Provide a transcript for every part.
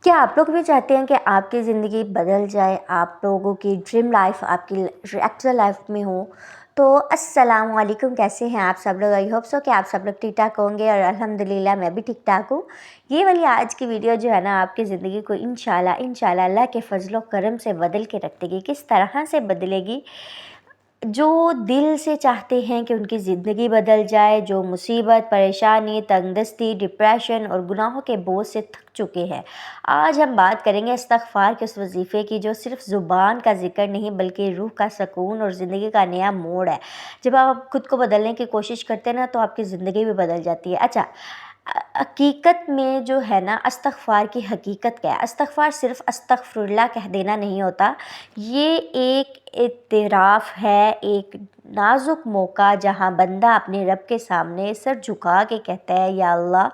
کیا آپ لوگ بھی چاہتے ہیں کہ آپ کی زندگی بدل جائے، آپ لوگوں کی ڈریم لائف آپ کی ایکچوئل لائف میں ہو؟ تو السلام علیکم، کیسے ہیں آپ سب لوگ؟ آئی ہوپ سو کہ آپ سب لوگ ٹھیک ٹھاک ہوں گے، اور الحمدللہ میں بھی ٹھیک ٹھاک ہوں۔ یہ والی آج کی ویڈیو جو ہے نا، آپ کی زندگی کو انشاءاللہ اللہ کے فضل و کرم سے بدل کے رکھ دے گی۔ کس طرح سے بدلے گی؟ جو دل سے چاہتے ہیں کہ ان کی زندگی بدل جائے، جو مصیبت، پریشانی، تنگ دستی، ڈپریشن اور گناہوں کے بوجھ سے تھک چکے ہیں، آج ہم بات کریں گے استغفار کے اس وظیفے کی، جو صرف زبان کا ذکر نہیں بلکہ روح کا سکون اور زندگی کا نیا موڑ ہے۔ جب آپ خود کو بدلنے کی کوشش کرتے ہیں نا، تو آپ کی زندگی بھی بدل جاتی ہے۔ اچھا، حقیقت میں جو ہے نا، استغفار کی حقیقت کیا ہے؟ استغفار صرف استغفر اللہ کہہ دینا نہیں ہوتا، یہ ایک اعتراف ہے، ایک نازک موقع جہاں بندہ اپنے رب کے سامنے سر جھکا کے کہتا ہے، یا اللہ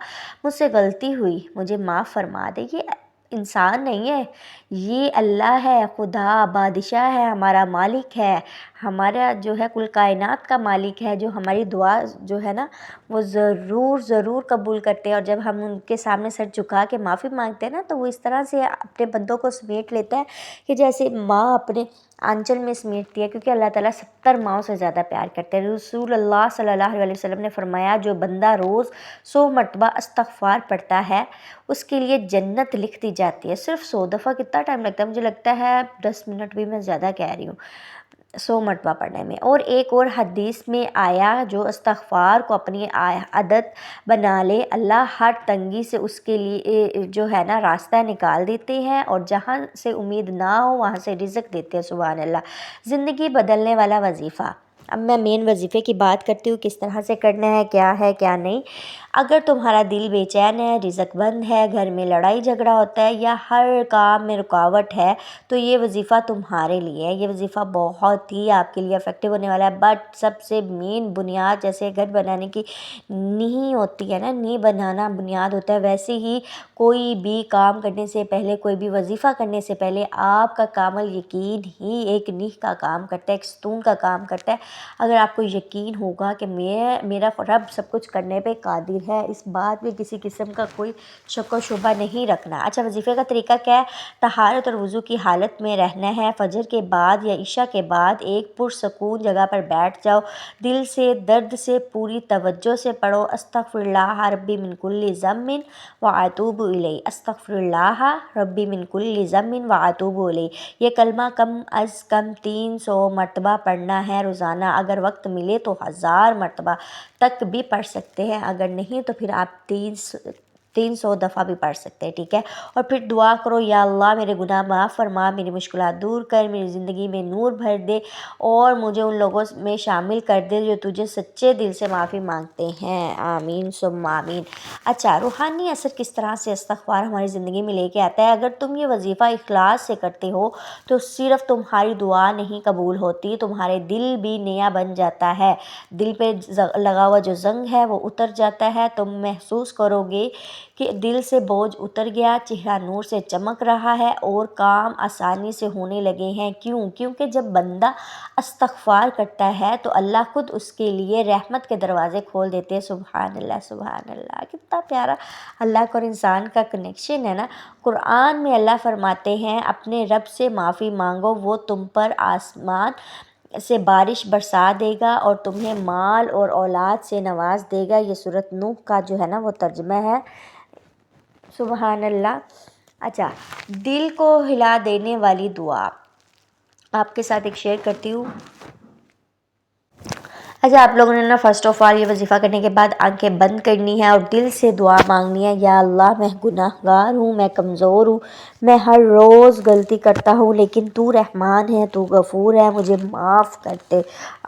مجھ سے غلطی ہوئی، مجھے معاف فرما دے۔ یہ انسان نہیں ہے، یہ اللہ ہے، خدا بادشاہ ہے، ہمارا مالک ہے، ہمارا جو ہے کل کائنات کا مالک ہے، جو ہماری دعا جو ہے نا وہ ضرور قبول کرتے ہیں۔ اور جب ہم ان کے سامنے سر جھکا کے معافی مانگتے ہیں نا، تو وہ اس طرح سے اپنے بندوں کو سمیٹ لیتا ہے کہ جیسے ماں اپنے آنچل میں سمیٹتی ہے، کیونکہ اللہ تعالیٰ 70 ماؤں سے زیادہ پیار کرتے ہیں۔ رسول اللہ صلی اللہ علیہ وسلم نے فرمایا، جو بندہ روز 100 مرتبہ استغفار پڑھتا ہے، اس کے لیے جنت لکھ دی جاتی ہے۔ صرف 100 دفعہ کتنا ٹائم لگتا ہے؟ مجھے لگتا ہے 10 منٹ بھی میں زیادہ کہہ رہی ہوں 100 مرتبہ پڑھنے میں۔ اور ایک اور حدیث میں آیا، جو استغفار کو اپنی عادت بنا لے، اللہ ہر تنگی سے اس کے لیے جو ہے نا راستہ نکال دیتے ہیں، اور جہاں سے امید نہ ہو وہاں سے رزق دیتے ہیں۔ سبحان اللہ۔ زندگی بدلنے والا وظیفہ۔ اب میں مین وظیفے کی بات کرتی ہوں، کس طرح سے کرنا ہے کیا نہیں۔ اگر تمہارا دل بے چین ہے، رزق بند ہے، گھر میں لڑائی جھگڑا ہوتا ہے، یا ہر کام میں رکاوٹ ہے، تو یہ وظیفہ تمہارے لیے ہے۔ یہ وظیفہ بہت ہی آپ کے لیے افیکٹو ہونے والا ہے۔ بٹ سب سے مین بنیاد، جیسے گھر بنانے کی نیہہ ہوتی ہے نا، نیہہ بنانا بنیاد ہوتا ہے، ویسے ہی کوئی بھی کام کرنے سے پہلے، کوئی بھی وظیفہ کرنے سے پہلے آپ کا کامل یقین ہی ایک نیہہ کا کام کرتا ہے، ایک ستون کا کام کرتا ہے۔ اگر آپ کو یقین ہوگا کہ میرا رب سب کچھ کرنے پہ قادر ہے، اس بات میں کسی قسم کا کوئی شک و شبہ نہیں رکھنا۔ اچھا، وظیفے کا طریقہ کیا ہے؟ طہارت اور وضو کی حالت میں رہنا ہے۔ فجر کے بعد یا عشاء کے بعد ایک پرسکون جگہ پر بیٹھ جاؤ، دل سے درد سے پوری توجہ سے پڑھو، استغفر اللہ ربی من کل ذنب واتوب الیہ، استغفر اللہ ربی من کل ذنب واتوب الیہ۔ یہ کلمہ کم از کم 300 مرتبہ پڑھنا ہے روزانہ۔ اگر وقت ملے تو 1000 مرتبہ تک بھی پڑھ سکتے ہیں، اگر نہیں تو پھر آپ 300 دفعہ بھی پڑھ سکتے ہیں، ٹھیک ہے؟ اور پھر دعا کرو، یا اللہ میرے گناہ معاف فرما، میری مشکلات دور کر، میری زندگی میں نور بھر دے، اور مجھے ان لوگوں میں شامل کر دے جو تجھے سچے دل سے معافی مانگتے ہیں۔ آمین ثم آمین۔ اچھا، روحانی اثر کس طرح سے استغفار ہماری زندگی میں لے کے آتا ہے؟ اگر تم یہ وظیفہ اخلاص سے کرتے ہو تو صرف تمہاری دعا نہیں قبول ہوتی، تمہارے دل بھی نیا بن جاتا ہے۔ دل پہ لگا ہوا جو زنگ ہے وہ اتر جاتا ہے، تم محسوس کرو گے کہ دل سے بوجھ اتر گیا، چہرہ نور سے چمک رہا ہے، اور کام آسانی سے ہونے لگے ہیں۔ کیونکہ جب بندہ استغفار کرتا ہے تو اللہ خود اس کے لیے رحمت کے دروازے کھول دیتے ہیں۔ سبحان اللہ، سبحان اللہ۔ کتنا پیارا اللہ کا اور انسان کا کنیکشن ہے نا۔ قرآن میں اللہ فرماتے ہیں، اپنے رب سے معافی مانگو، وہ تم پر آسمان سے بارش برسا دے گا اور تمہیں مال اور اولاد سے نواز دے گا۔ یہ سورۃ نوح کا جو ہے نا وہ ترجمہ ہے۔ سبحان اللہ۔ اچھا، دل کو ہلا دینے والی دعا آپ کے ساتھ ایک شیئر کرتی ہوں۔ اچھا، آپ لوگوں نے نا فرسٹ آف آل یہ وظیفہ کرنے کے بعد آنکھیں بند کرنی ہے اور دل سے دعا مانگنی ہے، یا اللہ میں گناہ گار ہوں، میں کمزور ہوں، میں ہر روز غلطی کرتا ہوں، لیکن تو رحمان ہے، تو غفور ہے، مجھے معاف کر دے۔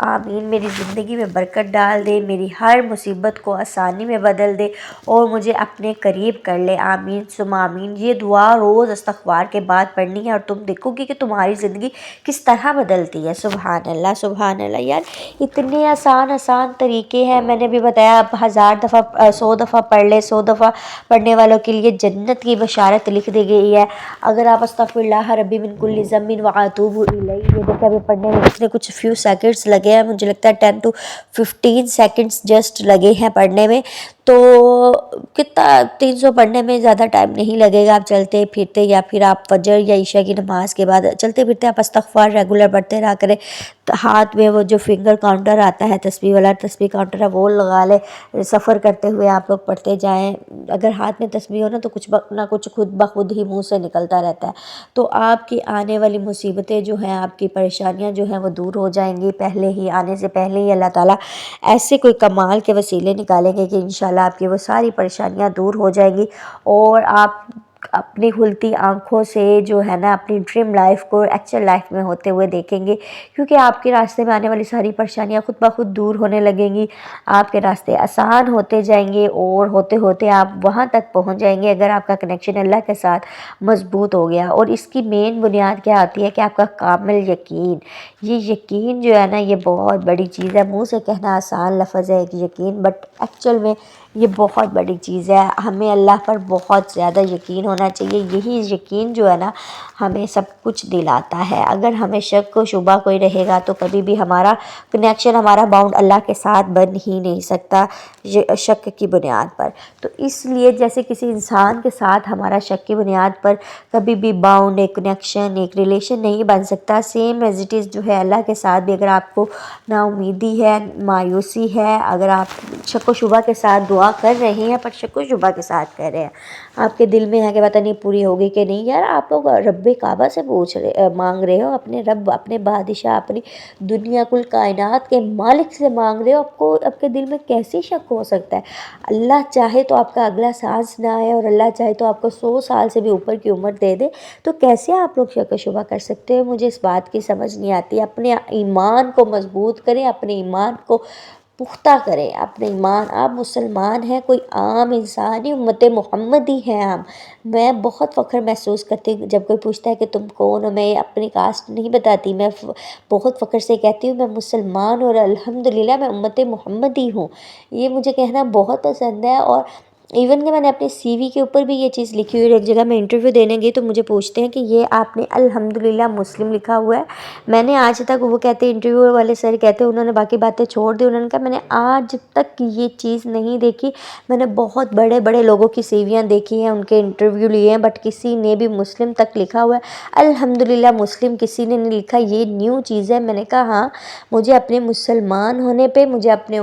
آمین۔ میری زندگی میں برکت ڈال دے، میری ہر مصیبت کو آسانی میں بدل دے، اور مجھے اپنے قریب کر لے۔ آمین ثم آمین۔ یہ دعا روز استغفار کے بعد پڑھنی ہے، اور تم دیکھو گی کہ تمہاری زندگی کس طرح بدلتی ہے۔ سبحان اللہ، سبحان اللہ۔ یار اتنے آسان طریقے ہیں، میں نے بھی بتایا، اب 1000 دفعہ 100 دفعہ پڑھ لے، 100 دفعہ پڑھنے والوں کے لیے جنت کی بشارت لکھ دی گئی ہے۔ اگر آپ استغفر اللہ ربی من کل ذنب واتوب الیہ، یہ دیکھیں ابھی پڑھنے میں اتنے کچھ فیو سیکنڈز لگے ہیں، مجھے لگتا ہے 10 to 15 سیکنڈز جسٹ لگے ہیں پڑھنے میں، تو کتنا 300 پڑھنے میں زیادہ ٹائم نہیں لگے گا. آپ چلتے پھرتے یا پھر آپ فجر یا عشاء کی نماز کے بعد چلتے پھرتے آپ استغفار ریگولر پڑھتے رہا کریں. ہاتھ میں وہ جو فنگر کاؤنٹر آتا ہے تسبیح والا تسبیح کاؤنٹر ہے وہ لگا لے. سفر کرتے ہوئے آپ لوگ پڑھتے جائیں. اگر ہاتھ میں تسبیح ہو نا تو کچھ نہ کچھ خود بخود ہی منہ سے نکلتا رہتا ہے. تو آپ کی آنے والی مصیبتیں جو ہیں آپ کی پریشانیاں جو ہیں وہ دور ہو جائیں گی. پہلے ہی آنے سے پہلے ہی اللہ تعالیٰ ایسے کوئی کمال کے وسیلے نکالیں گے کہ انشاءاللہ آپ کی وہ ساری پریشانیاں دور ہو جائیں گی اور آپ اپنی کھلتی آنکھوں سے جو ہے نا اپنی ڈریم لائف کو ایکچوئل لائف میں ہوتے ہوئے دیکھیں گے. کیونکہ آپ کے راستے میں آنے والی ساری پریشانیاں خود بخود دور ہونے لگیں گی. آپ کے راستے آسان ہوتے جائیں گے اور ہوتے ہوتے آپ وہاں تک پہنچ جائیں گے اگر آپ کا کنیکشن اللہ کے ساتھ مضبوط ہو گیا. اور اس کی مین بنیاد کیا آتی ہے کہ آپ کا کامل یقین. یہ یقین جو ہے نا یہ بہت بڑی چیز ہے. منہ سے کہنا آسان لفظ ہے کہ یقین، بٹ ایکچوئل میں یہ بہت بڑی چیز ہے. ہمیں اللہ پر بہت زیادہ یقین ہونا چاہیے. یہی یقین جو ہے نا ہمیں سب کچھ دلاتا ہے. اگر ہمیں شک و شبہ کوئی رہے گا تو کبھی بھی ہمارا کنیکشن ہمارا باؤنڈ اللہ کے ساتھ بن ہی نہیں سکتا شک کی بنیاد پر. تو اس لیے جیسے کسی انسان کے ساتھ ہمارا شک کی بنیاد پر کبھی بھی باؤنڈ ایک کنیکشن ایک ریلیشن نہیں بن سکتا، سیم ایز اٹ از جو ہے اللہ کے ساتھ بھی. اگر آپ کو نا امیدی ہے، مایوسی ہے، اگر آپ شک و شبہ کے ساتھ دعا کر رہے ہیں پر شک و شبہ کے ساتھ کر رہے ہیں، آپ کے دل میں ہے کہ پتہ نہیں پوری ہوگی کہ نہیں، یار آپ لوگ رب کعبہ سے مانگ رہے ہو، اپنے رب اپنے بادشاہ اپنی دنیا کل کائنات کے مالک سے مانگ رہے ہو. آپ کے دل میں کیسی شک ہو سکتا ہے؟ اللہ چاہے تو آپ کا اگلا سانس نہ آئے اور اللہ چاہے تو آپ کو 100 سال سے بھی اوپر کی عمر دے دے، تو کیسے آپ لوگ شک و شبہ کر سکتے ہیں؟ مجھے اس بات کی سمجھ نہیں آتی. اپنے ایمان کو مضبوط کریں، اپنے ایمان کو پختہ کریں. اپنے ایمان، آپ مسلمان ہیں، کوئی عام انسان ہی، امت محمدی ہیں ہم. میں بہت فخر محسوس کرتی ہوں جب کوئی پوچھتا ہے کہ تم کون ہو. میں اپنی کاسٹ نہیں بتاتی، میں بہت فخر سے کہتی ہوں میں مسلمان ہوں اور الحمدللہ میں امت محمدی ہوں. یہ مجھے کہنا بہت پسند ہے. اور ایون کہ میں نے اپنے سی وی کے اوپر بھی یہ چیز لکھی ہوئی ہے. ایک جگہ میں انٹرویو دینے گئی تو مجھے پوچھتے ہیں کہ یہ آپ نے الحمدللہ مسلم لکھا ہوا ہے. میں نے آج تک، وہ کہتے ہیں انٹرویو والے سر کہتے ہیں، انہوں نے باقی باتیں چھوڑ دی، انہوں نے کہا میں نے آج تک یہ چیز نہیں دیکھی. میں نے بہت بڑے بڑے لوگوں کی سیویاں دیکھی ہیں، ان کے انٹرویو لیے ہیں، بٹ کسی نے بھی مسلم تک لکھا ہوا ہے. الحمدللہ مسلم کسی نے نہیں لکھا. یہ نیو چیز ہے. میں نے کہا ہاں، مجھے اپنے مسلمان ہونے پہ، مجھے اپنے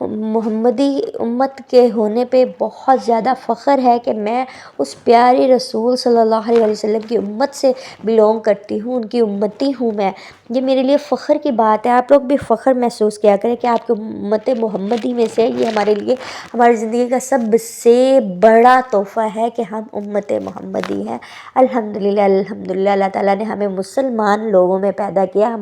محمدی امت کے ہونے پہ بہت زیادہ فخر ہے کہ میں اس پیارے رسول صلی اللہ علیہ وسلم کی امت سے بلونگ کرتی ہوں، ان کی امتی ہوں میں. یہ میرے لیے فخر کی بات ہے. آپ لوگ بھی فخر محسوس کیا کریں کہ آپ کی امت محمدی میں سے. یہ ہمارے لیے ہماری زندگی کا سب سے بڑا تحفہ ہے کہ ہم امت محمدی ہیں. الحمدللہ الحمدللہ اللہ تعالیٰ نے ہمیں مسلمان لوگوں میں پیدا کیا.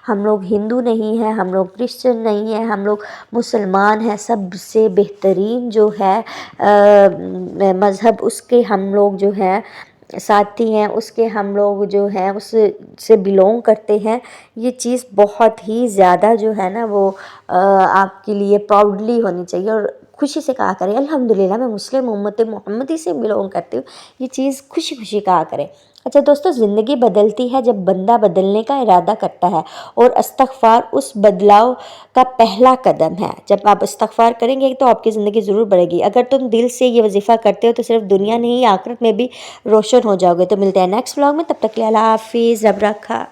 ہم لوگ ہندو نہیں ہیں، ہم لوگ کرسچن نہیں ہیں، ہم لوگ مسلمان ہیں. سب سے بہترین جو ہے مذہب، اس کے ہم لوگ جو ہیں ساتھی ہیں، اس کے ہم لوگ جو ہیں اس سے بلونگ کرتے ہیں. یہ چیز بہت ہی زیادہ جو ہے نا وہ آپ کے لیے پراؤڈلی ہونی چاہیے اور خوشی سے کہا کریں الحمدللہ میں مسلم امت محمدی سے بلونگ کرتی ہوں. یہ چیز خوشی خوشی کہا کریں. اچھا دوستو، زندگی بدلتی ہے جب بندہ بدلنے کا ارادہ کرتا ہے، اور استغفار اس بدلاؤ کا پہلا قدم ہے. جب آپ استغفار کریں گے تو آپ کی زندگی ضرور بڑھے گی. اگر تم دل سے یہ وظیفہ کرتے ہو تو صرف دنیا نہیں آخرت میں بھی روشن ہو جاؤ گے. تو ملتے ہیں نیکسٹ ولاگ میں، تب تک کے لیے اللہ حافظ. رب رکھا.